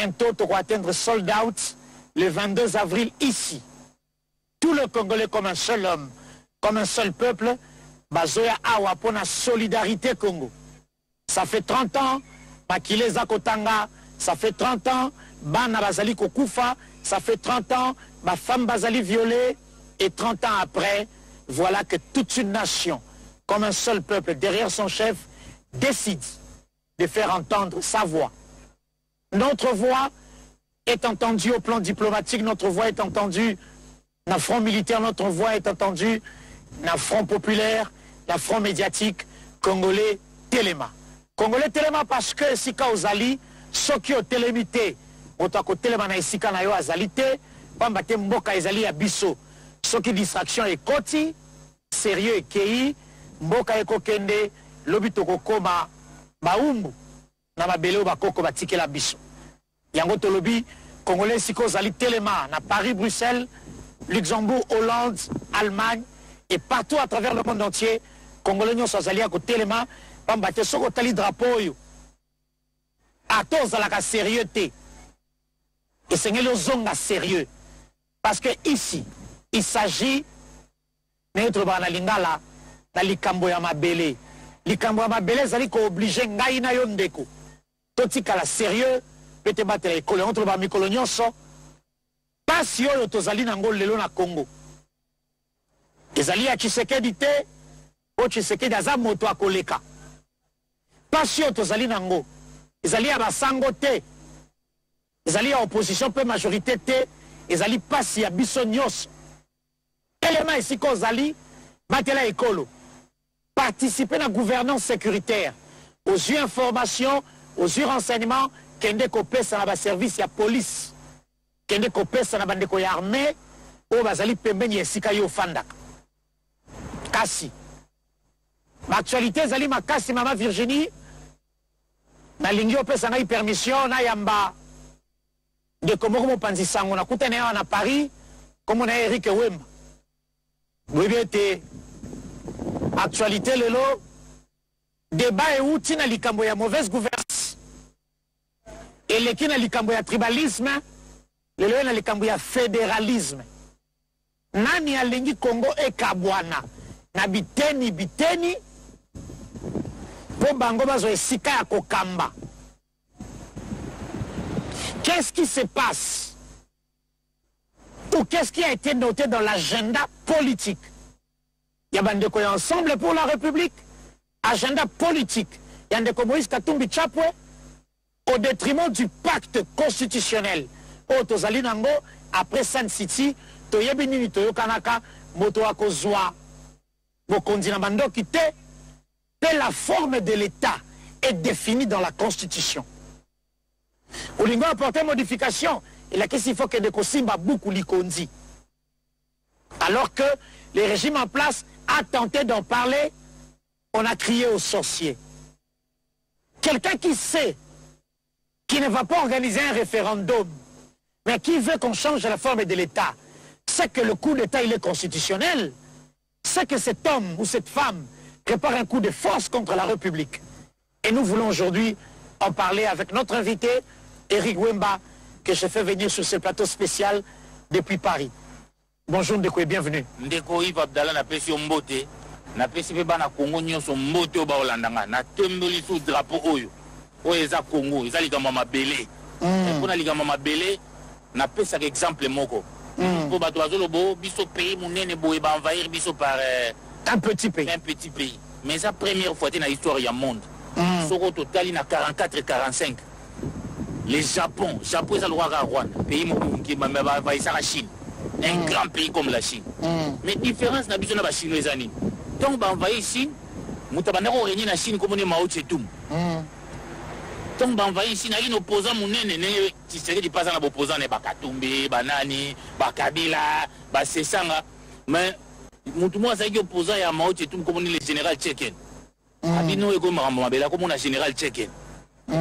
Bientôt, tu vas atteindre sold out le 22 avril ici. Tout le Congolais comme un seul homme, comme un seul peuple, bazoya awa pour la solidarité Congo. Ça fait 30 ans, Makile Zakotanga, ça fait 30 ans, Bana Bazali Kokufa, ça fait 30 ans, ma femme Bazali violée, et 30 ans après, voilà que toute une nation, comme un seul peuple, derrière son chef, décide de faire entendre sa voix. Notre voix est entendue au plan diplomatique, notre voix est entendue dans le front militaire, notre voix est entendue dans le front populaire, dans le front médiatique, Congolais Téléma. Congolais Téléma parce que Sika Ozali, ceux qui ont télémité, Otako Téléma na Sika na yo azalité, Pambate Mboka Ezali Abisso, ceux qui distraction et koti, sérieux et kei, Mboka Eko Kende, Lobitoko Koma, Baumbu, na mabele bakoko batike la biso. Yango tolobi, Congolais Sika Ozali Téléma, na Paris, Bruxelles, Luxembourg, Hollande, Allemagne, et partout à travers le monde entier, Congolais nyonso azali ako Téléma, Pambate soko tali drapeau yo. Atos à la sérieuxté. Et c'est le zonga sérieux. Parce que ici, il s'agit de na lingala na likambo ya mabele. Likambo ya mabele zali ko obligé ngai na yo ndeko. Toti kala sérieux, pete batela ekolo entre ba mikolo nyonso. Pasi oyo tozali nango lelo na Congo. Ezali ya Tshisekedi te, o Tshisekedi aza moto akoleka. Pasi oyo tozali nango. Ezali ya basango te. Ezali ya opposition pe majorité te. Ezali pasi ya biso nyonso. Élément ici kozali batela ekolo. Participer à la gouvernance sécuritaire. Aux yeux informations, aux yeux renseignements, kende kopesa na ba service ya police. Kende kopesa na bandeko ya armée o bazali pembeni esika yo fandaka. Kasi. L'actualité ezali makasi mama Virginie. Na lingi opesa ngai permission na yamba de Komoko Panzi Sango na kutane na Paris comme on a Eric Wemba. Oui bien te actualité lelo débat et outil na likambo ya mauvaise gouvernance et leki na likambo ya tribalisme lelo na likambo ya fédéralisme. Nani alingi Congo ekabwana na biteni po bango bazo esika ya kokamba. Qu'est-ce qui se passe? Ou qu'est-ce qui a été noté dans l'agenda politique? Il y a Bandeko Ensemble pour la République, agenda politique. Il y a Ndeko Moïse Katumbi Chapwe, au détriment du pacte constitutionnel. Tozali nango, après Sun City, Toyebi Nini Toyo Kanaka, Moto Akozwa, Bokondi Nabando Kite, que la forme de l'État est définie dans la Constitution. Olingo a apporté modification. Et la question, il faut que Ndeko Simba beaucoup l'ikondi. Alors que le régime en place a tenté d'en parler, on a crié aux sorciers. Quelqu'un qui sait, qui ne va pas organiser un référendum, mais qui veut qu'on change la forme de l'État, sait que le coup d'État, il est constitutionnel, sait que cet homme ou cette femme prépare un coup de force contre la République. Et nous voulons aujourd'hui en parler avec notre invité, Eric Wemba, que je fais venir sur ce plateau spécial depuis Paris. Bonjour Ndeko et bienvenue. Ndeko Yves Abdallah na pesi mbote, na pesi pe bana Congo nyonso mbote o ba olandanga, na tembeli sous drapeau oyo. Oyo eza Congo, eza likambo mabele. Mpona likambo mabele, na pesa exemple moko. Po bato azolobo biso pays munene boye ba envahir biso par un petit pays. Un petit pays. Mais c'est la première fois dans l'histoire du monde. Soko total il y a 44-45. Les Japon est le roi Rwanda, pays qui va la Chine. Un grand pays comme la Chine. Mais différence n'a besoin de la Chine les années. Donc on va ici, nous avons régné la Chine comme Mao Tse-tung. Donc on va ici, il y a un opposant qui serait pas un opposant de Bakatumbi, Banani, Bakabila, Basesanga. Mais moi c'est opposant à Mao Tse-tung comme le général tchéquien. Abino est comme un général tchéquien.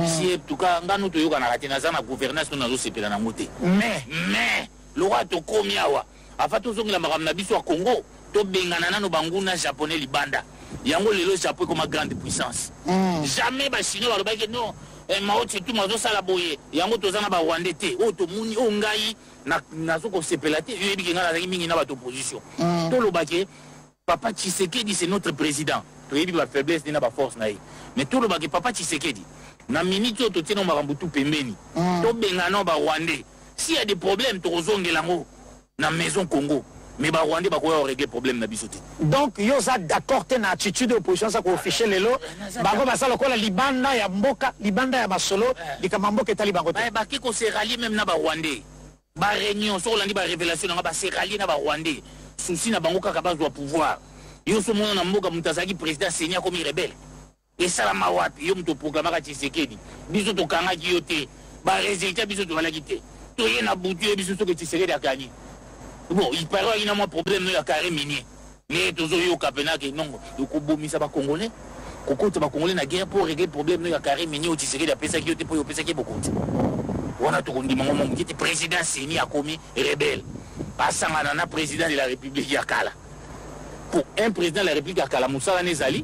Si en tout cas, nous avons une gouvernance, nous avons mais, le roi de Komiawa, afin de la Maramnabiso à Congo, to bengana no banguna japonais libanda. Yango le Japon comme grande puissance. Jamais les Chinois non, maoti tout mazo sala boye yango tozana ba Rwandais te o to muni o ngai na soko sepela te yebi ki ngala mingi na ba opposition to lobake papa Tshisekedi c'est notre président to yebi ba faiblesse na ba force na ye mais to lobake papa Tshisekedi na minute to tino makambu tout pembeni to bengana ba Rwandais s'il y a des problèmes to kozongela ngo na maison Congo mais ba Rwandais ba ko régler problème na bisoté. Donc yoza d'accord te na attitude opposition ça ko officier lelo bango basala ko la libanda ya mboka libanda ya masolo likamamboka etali bango te. Ba ki ko se rallier même na ba Rwandais. Ba réunion so landi ba révélation na ba se rallier na ba Rwandais. Souci na bango kaka bazwa pouvoir. Yo so mona na mboka mutazaki président Senya comme rebelle. Et ça la mawapi yo mto programme ka Tshisekedi. Biso to kanga ki yote. Ba résultat biso to wala kité. To yena butu biso so ke Tshisekedi akani. Bon, il paraît qu'il y a un problème de la carré minier. Mais tous les Capenhague, non, le Kobomi, ça va congolais. Koko, ça va congolais, la guerre pour régler le problème de la carré minier au Tshisekedi, après ça qui était pour y opérer beaucoup. On a tout dit, mon qui était président Séni a commis rebelle. Passant à un président de la République Yakala. Pour un président de la République Yakala, Moussa Nezali,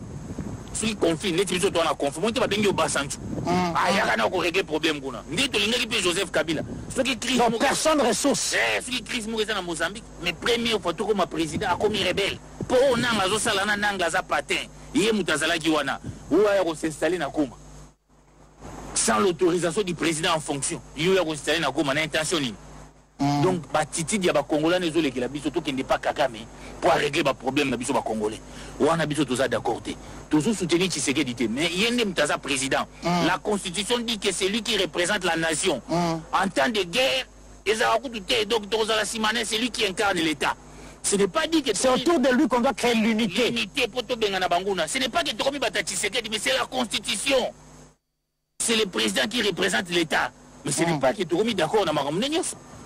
celui qui confie, n'est-ce pas toi, on a confié, on va bien au Bassanchou. Ah, il y a un régler le problème. N'est-ce pas Joseph Kabila. Donc personne ressource. Ceux qui crient en Mozambique, mais première fois tout comme président a commis rebelle. Pour on a un salana nangaza patin, il y a Moutazala Kiwana, où a s'installer na Koma. Sans l'autorisation du président en fonction, il y a s'installer na Koma, l'intention. Donc, Titi Diaba Congolais, les autres qui la surtout qui n'est pas Kagame, pour régler le problème de la Congolais. On a besoin de tout ça d'accord. Toujours soutenir Tshisekedi, mais il y a un président. La constitution dit que c'est lui qui représente la nation. En temps de guerre, c'est lui qui incarne l'État. Ce n'est pas dit que c'est autour de lui qu'on doit créer l'unité. L'unité pour tout Bengana Bangouna. Ce n'est pas que Tokomi Bata Tshisekedi, mais c'est la constitution. C'est le président qui représente l'État. Mais ce n'est pas que Tokomi d'accord dans ma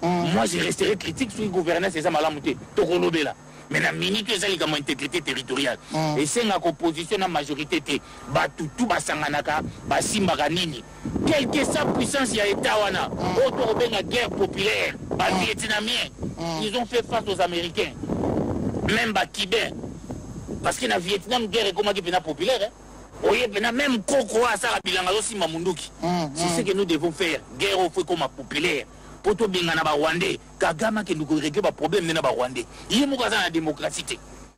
moi, je resterai critique sur le gouvernement, c'est ça, Malamouté. Tokolobela. Mais la minute, c'est comme intégrité territoriale. Et c'est la composition de la majorité. Batutu, Basanganaka, Basimbaganini. Quelle que soit la puissance, il y a Etawana. Autour de la guerre populaire, les Vietnamiens, ils ont fait face aux Américains. Même les Kibés. Parce que le Vietnam, la guerre est comme une populaire. Même Koko, ça, la bilanga aussi, Mamunduki. C'est ce que nous devons faire. Guerre au feu comme populaire. Pour tout bien na Rwandais, Kagame qui nous règle pas problème na Rwandais. Il y a mon cas la démocratie.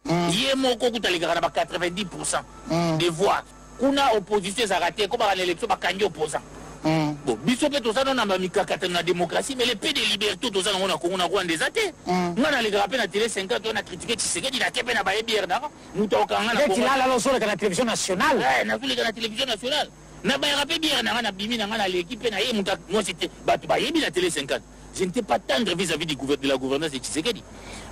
Il y a mon coup à l'égaré 90% des voix. Qu'on a opposition ça raté comme à l'élection pas candidat opposant. Bon, biso peut tout ça on a mis la démocratie mais les pays de liberté tout ça on a Rwandais athées. On a les grappé na télé 50 on a critiqué Tshisekedi na kepe na ba bière na. Nous tokanga na. Et il a la sur la télévision nationale. Ouais, na la télévision nationale. Na ba rappé bien na bimi na l'équipe na ye muta moi c'était batu ba yebi la télé 50. Je n'étais pas tendre vis-à-vis de la gouvernance de Tshisekedi.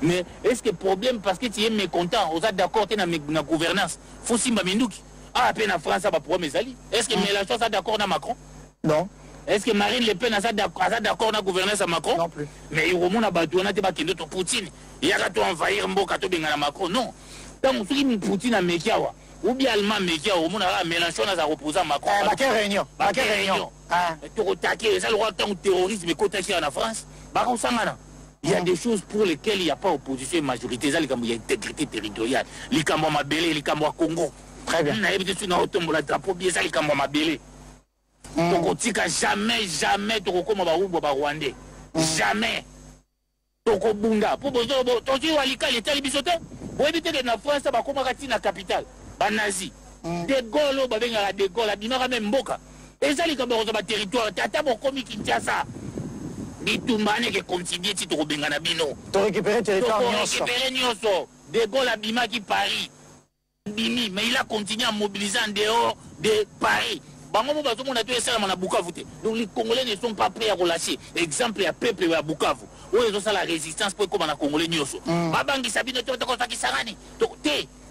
Mais est-ce que problème parce que tu es mécontent, on est d'accord dans la gouvernance, faut simba minduki. Ah peine en France ça va pouvoir mes alliés. Est-ce que Mélenchon ça d'accord dans Macron? Non. Est-ce que Marine Le Pen ça d'accord dans la gouvernance à Macron? Non plus. Mais il remonte batu on a te ba kendo to Poutine. Il y a to envahir mboka to benga na Macron. Non. Tant que Poutine a mekiawa. Ou bien allemand mekia au monde a Mélenchon a reposé Macron. Quelle réunion? Quelle réunion? Tu attaquer ça le roi tant terrorisme côté en France. Il y a des choses pour lesquelles il n'y a pas opposition et majorité. Il y a intégrité territoriale. Les Kambouama Belé, les Kambouama Congo. Très bien. On a été sur le drapeau bien ça les Kambouama Belé. Donc jamais Tokoma Rwandais. Jamais. Tokobunda. Pour besoin de Walika les Talibisote. Pour éviter que la France va comme la capitale. Banazi. De Gaulle, de Gaulle, Bimara même Mboka. Et ça, les Kambouama territoire. Tata Bokomi Kinshasa. Bitumbane qui continue si tu rebenga bino. Tu récupères le territoire Nyoso. De Gaulle à Bima qui Paris. Bimi, mais il a continué à mobiliser en dehors de Paris. Donc les Congolais ne sont pas prêts à relâcher. Exemple, il y a peuple à Bukavu. Où ils ont la résistance pour comme on a Congolais Nyoso. Babangi Sabino, tu as qui Sarani. Donc,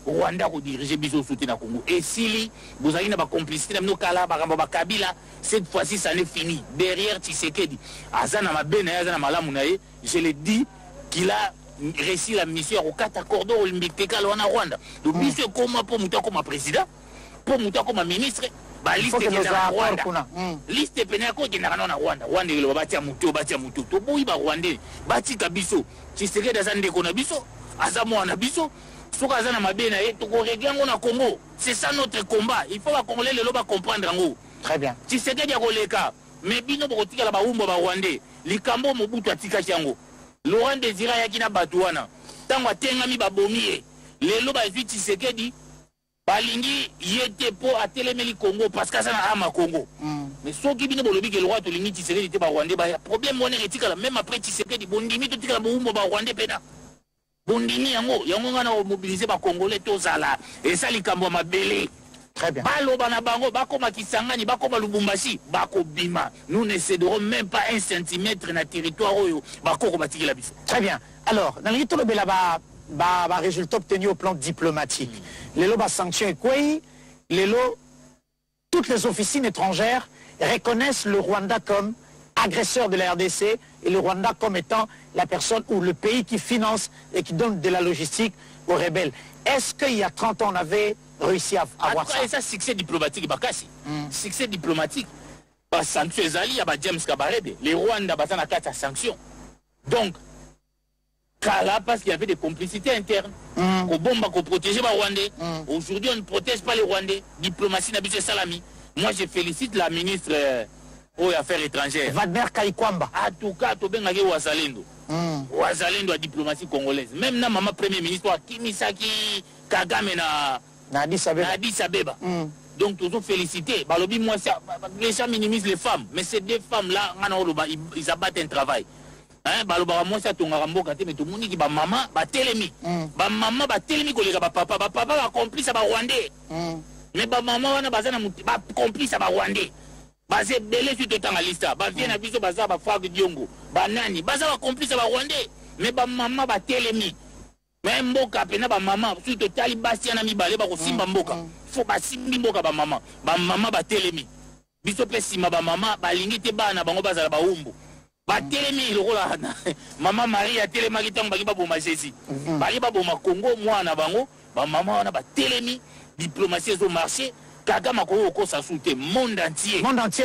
Rwanda qui dirige Biso soutien à Congo. Et si vous avez une complicité, Kabila, cette fois-ci, ça n'est fini. Derrière Tshisekedi, Azana Mabene, Azana Malamunaye, je l'ai dit qu'il a réussi la mission au 4 accords olympiques en Rwanda. Donc, Biso comment pour monter comme président, pour monter comme ministre, liste qui est en Rwanda. Liste pénale qui est en Rwanda. Rwanda, il va bâtir Moutou. To boui ba Rwandais, bâti Kabiso, Tshisekedi Azande Konabiso, Azamo Anabiso. C'est ça notre combat. Il faut que les Congolais comprendre en haut. Très bien. Tshisekedi ya koleka mais bino bokotikala baumba ba Rwandais likambo Mobutu atikaki yango Laurent Désiré ayaki na bato wana ntango atengami babomi ye lelo bazwi Tshisekedi balingi ye te mpo atelemeli Congo parce que aza na ama Congo mais soki bino bolobi ke loi tolingi Tshisekedi te ba Rwandais baya problème wana etikala même après Tshisekedi bondimi totikala boumba ba Rwandais pena bondimi yango ngana mobiliser ba Congolais tozala esa likambo ya mabele. Très bien. Nous ne céderons même pas un centimètre dans le territoire. Très bien. Alors, dans le résultat obtenu au plan diplomatique, les sanctions toutes les officines étrangères reconnaissent le Rwanda comme agresseur de la RDC et le Rwanda comme étant la personne ou le pays qui finance et qui donne de la logistique aux rebelles. Est-ce qu'il y a 30 ans, on avait réussi à avoir ça? Et ça, succès diplomatique, succès diplomatique. Bah, sanction ezali, ya ba James Kabarebe. Les Rwanda, bah, ça n'a qu'à sanction. Donc, là, parce qu'il y avait des complicités internes. Au bon, bah, qu'on protégeait les Rwandais. Aujourd'hui, on ne protège pas les Rwandais. Diplomatie n'a pas salami. Moi, je félicite la ministre aux Affaires étrangères. Wagner Kaikwamba. En tout cas, tu as Ouazalendo. Ouazalendo à diplomatie congolaise. Même na maman premier ministre, Kimisaki Kagame na Addis Abeba. Donc, toujours féliciter. Les gens minimisent les femmes. Mais ces deux femmes-là, ils abattent un travail. Moi, ça, ton rambo, mais tout le monde qui va maman, va télémi. Va maman, va télémi, va papa, va papa, va complice, va Rwandais. Mais va maman, va complice, va Rwandais. Basé belé sur tout en liste, bah vient à biso baza ba frère Diongo, ba nani, baza ba complice ba Rwandais, mais ba maman ba telemi. Même mboka pena ba maman, sur total basi na mi balé ba ko simba mboka. Faut ba simbi mboka ba maman ba telemi. Biso pe sima ba maman ba lingi te bana bango baza ba umbu. Ba telemi le rola na. Maman Maria telema kitang ba boma Jésus. Ba boma Congo mwana bango, ba maman na ba telemi, diplomatie au marché. Kagame a sauté monde entier. Monde entier,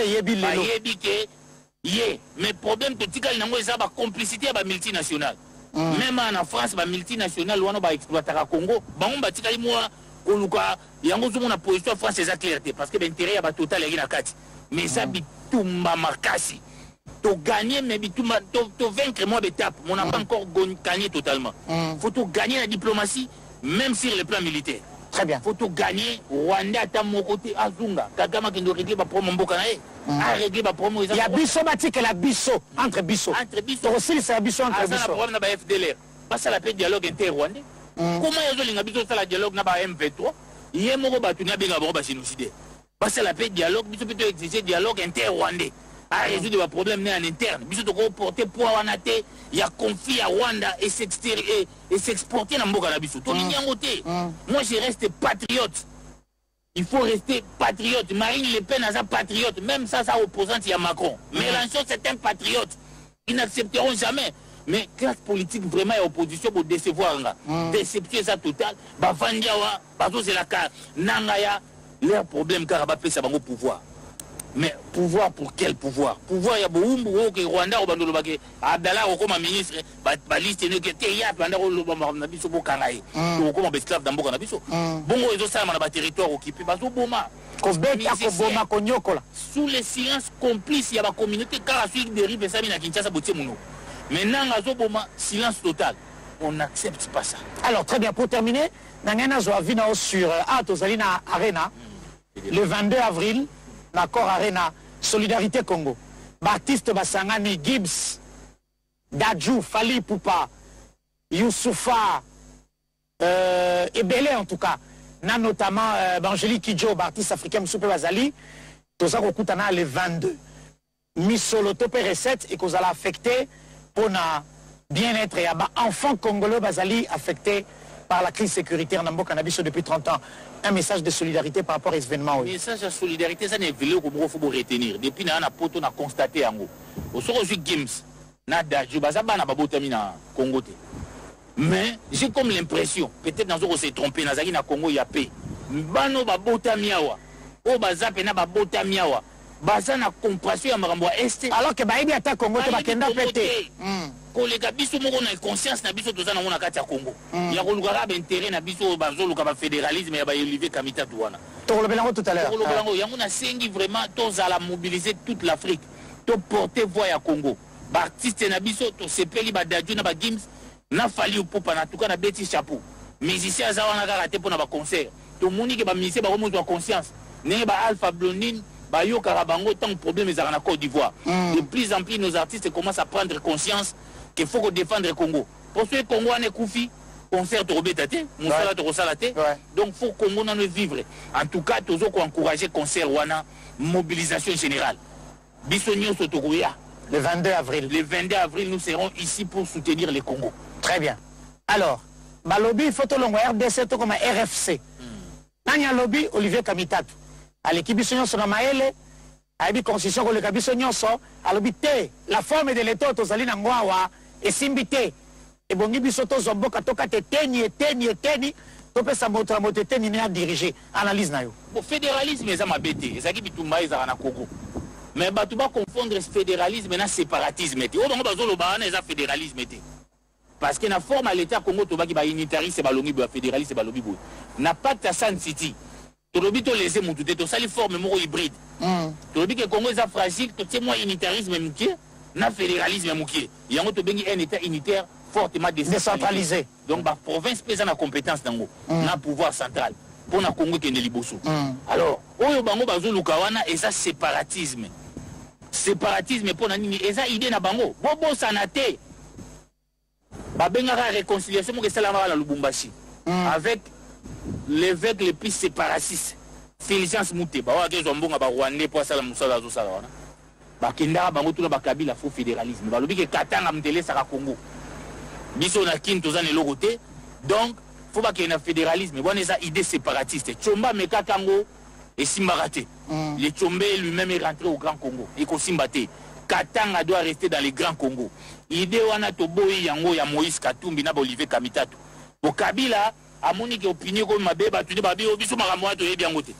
mais problème que tu as une complicité avec les multinationales. Même en France, les multinationales, on va exploiter le Congo. On va dire il y a une position France est clarté parce que l'intérêt est total et mais ça tout marqué. Tu gagner mais tu vaincre moi d'étape. On n'a pas encore gagné totalement. Faut tout gagner la diplomatie même sur le plan militaire. Très bien. Faut tout gagner. Rwanda à mon côté, Azunga. Kagame qui doit régler ma promo Mbokanae. A régler ma promo. Il y a Bisso Matik et la Bisso. Entre Bisso. Entre Bisso. Aussi, c'est la Bisso entre Bisso. Ça, le problème de FDLR. Pas ça, la paix dialogue inter-rwandais. Comment ils ont Bisso, ça, la dialogue n'a pas M23. Il y a mon bâton, il y a bien un génocide. Pas ça, la paix dialogue. Bisso peut exiger dialogue inter-rwandais. À résoudre les problèmes en interne. Bisso doit porter pour Wanate. Il y a conflit à Rwanda et s'exporter dans Mbokana Bisso. Moi, je reste patriote. Il faut rester patriote. Marine Le Pen est un patriote. Même ça opposante, il y a Macron. Mélenchon, c'est un patriote. Ils n'accepteront jamais. Mais classe politique, vraiment, il y a opposition pour décevoir. Déception, ça total. Bavandiawa, Bazo, c'est la carte. Nangaya, leur problème, car Abapé, ça va au pouvoir. Mais pouvoir pour quel pouvoir? Pouvoir, il y a beaucoup de Rwanda, Abdallah, comme ministre, liste il y a pendant le biso Bokanaï, comme esclave dans Bokanabiso. Bon, ils ont ça dans le territoire occupé, Bazo Boma. Sous le silence complice, il y a la communauté, car la suite dérive, ça vient à Kinshasa, Boutsemouno. Maintenant, Bazo Boma, silence total. On n'accepte pas ça. Alors, très bien, pour terminer, Nangana Zoavina sur Atozalina Arena, le 22 avril. D'accord, Arena, Solidarité Congo. Baptiste Bassangani, Gibbs, Dadjou, Fali Poupa, Youssoufa, Ebele en tout cas. Notamment Angélique Kidjo, Baptiste africain, Moussoupe Bazali. Tout ça, on le 22. Misolo Topé Recette et qu'on a affecté pour na bien-être et enfants congolais Bazali affectés par la crise sécuritaire dans Cannabis depuis 30 ans. Un message de solidarité par rapport à cet événement. Un message de solidarité, ça n'est pas qu'il faut retenir. Depuis qu'on a constaté en gros. Au Soroju Games, Congo. Mais j'ai comme l'impression, peut-être dans ce s'est trompé, dans le Congo, il y a paix. Bano babota miawa, o bazape na babota miawa, baza na compassion ya makambo est. Alors que baïbi ata Congo te bakenda pété. Kolega biso moko na conscience na biso toza na mona kati ya Congo. Ya koluka ba intérêt na biso bazoluka ba fédéralisme ya ba Olivier Kamita tuwana. tout à l'heure. Yango na sengi vraiment tous à la mobiliser toute l'Afrique. To porter voix à Congo. Ba artiste na biso to sepeli ba dadju na ba Gims na fali upupa na tuka na beti chapeau. Musicien azawana ka raté pour na ba concert. To moni ke ba musicien ba remonte en conscience. Ne ba Alpha Blondine ba yo karabango tant problème ezara na Côte d'Ivoire. De plus en plus nos artistes commencent à prendre conscience qu'il faut défendre le Congo. Pour ceux Congo en koufi concert to robetate, musala to rosalate. Donc faut Congo na vivre. En tout cas tozo ko encourager concert wana mobilisation générale. Bisonio Sotogoya. Le 22 avril. Le 22 avril, nous serons ici pour soutenir le Congo. Très bien. Alors, Balobi, photo longue RDC, comme un RFC. Nanya lobby, Olivier Kamitatu. À l'équipe Bissonio Sonamaele, à l'équipe Constitution, le Kabissonio, à l'obité, la forme de l'État, aux Alina Ngwawa, et Simbité. Et bon, Bisoto Zomboka, Toka, Teni, Topé Samotra, Moteni, à diriger. Analyse Nayo. Le fédéralisme, c'est ma bête. C'est qui Bitumba, ils ont Congo. Mais tu vas confondre fédéralisme et séparatisme. Fédéralisme. Parce que la forme à l'État Congo, tu vas qui unitarisme, c'est fédéralisme, c'est lobby. N'a pas de San City. Tu vas les laisser mon tout, tu as les formes hybrides. Tu vas que le Congo est fragile, tu as moins unitarisme, na fédéralisme. Il y a un État unitaire fortement décentralisé. Donc la province pèse la compétence dans le pouvoir central. Pour le Congo qui est liboso. Alors, oyo bango bazulu kawana et ça séparatisme. Séparatisme pour nani et ça idée na bango. Bobo sanate. Ba benga réconciliation que cela va la Lubumbashi. Avec l'évêque le plus séparatiste. Félicien Mouté. Ba wa ke zombonga ba Rwandais pour ça la musala zo sala wana. Ba kenda bango tout ba kabila faux fédéralisme. Ba lobi ke katanga mtele sa Congo. Biso na kin tozane logoté. Donc faut pas qu'il y ait un fédéralisme, mais il y a une idée séparatiste. Tchomba meka kango et Simbarate. Le Tchombe lui-même est rentré au Grand Congo. Et ko Simbate. Katanga doit rester dans les Grands Congo. Idée wana toboyi yango ya Moïse Katumbi na Olivier Kamitatu. Au Kabila, à Monique opinion comme ma bébé, tu dis babi obiso maramoa to yebi yangote.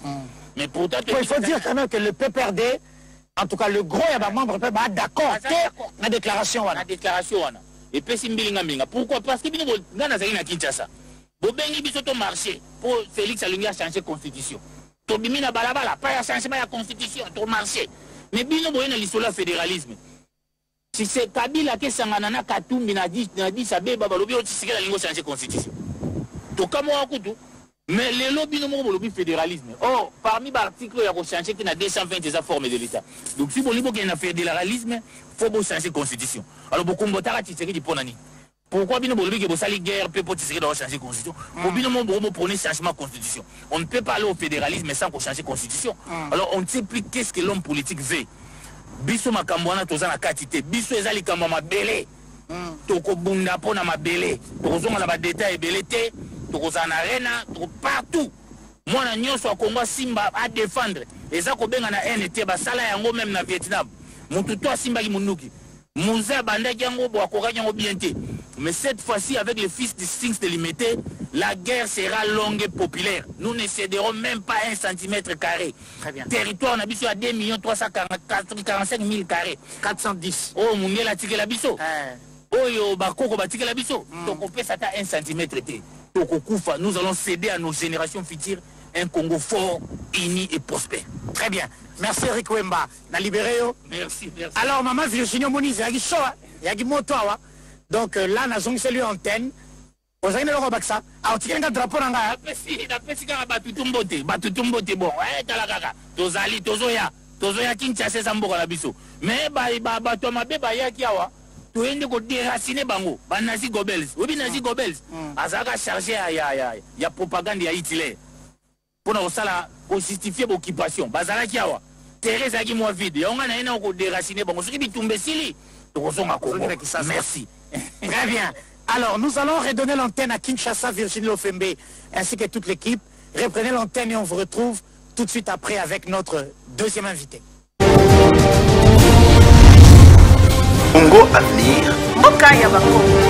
Mais pourtant il faut dire quand même que le PPRD, en tout cas le gros et membre PPRD d'accord la déclaration wana. La déclaration wana. Et puis Simbilinga minga. Pourquoi? Parce que bino ngana zali na Kinshasa. Bobengi biso to marché pour Félix Alungi a changé constitution. To bimina balabala pas ya changement la constitution, to marché. Mais bino boyena l'isola fédéralisme. Si c'est Kabila ke sangana na Katumbi na dit sabeba balobi o tisikela lingo changer constitution. To kamo akutu. Mais les lobbies no mo balobi fédéralisme. Or parmi l'article il y a changer qui na 220 des formes de l'état. Donc si bon libo qui na fédéralisme, faut bo changer constitution. Alors beaucoup mbotara tiseki di ponani. Pourquoi bien nous que vous allez guerre peut pas changer la constitution? Pour bien nous prôner changement de constitution. On ne peut pas aller au fédéralisme sans qu'on change la constitution. Alors on ne sait plus qu'est-ce que l'homme politique veut. Biso makambwana toza na katité. Biso ezali kamba mabele. Toko bunda pona mabele. Toko zonga na ba détail belé té. Toko za na arena, toko partout. Moi na nyonso a Congo Simba à défendre. Eza ko benga na NT ba sala yango même na Vietnam. Mutu to Simba ki munuki. Mouza bandaki yango bo akoka yango bien té. Mais cette fois-ci, avec les fils distincts délimités, la guerre sera longue et populaire. Nous ne céderons même pas 1 centimètre carré. Très bien. Territoire, on a biso à 2 345 000 carrés. 410. Oh, mon la tique la biso. Oh, yo, bakoko batique la biso. Donc on peut s'attendre 1 centimètre. Nous allons céder à nos générations futures un Congo fort, uni et prospère. Très bien. Merci Eric Wemba. Na libéré. Merci, merci. Alors, maman, Virginie Moniz, yagi showa, yagi motoa. Donc là, nous avons salué l'antenne. Vous avez le Robaxa. Alors, tu as un drapeau dans la. Batutumbote, bon, talakaka. Tozali, tozoya Kinshasa Zamboka la biso. Mais, bato mabe bayaki awa. Tu es de déraciner bango. Nazi Goebbels. Oui, Nazi Goebbels. Azaka chargé ya propagande ya Hitler. Pour nous justifier l'occupation. Bazalaki awa. Thérèse Agi moi vide. Et on a un déraciner bango. Ce qui est tombé sili. Merci. Très bien. Alors, nous allons redonner l'antenne à Kinshasa, Virginie Lofembe, ainsi que toute l'équipe. Reprenez l'antenne et on vous retrouve tout de suite après avec notre deuxième invité. Congo Avenir. Mboka ya Bakongo.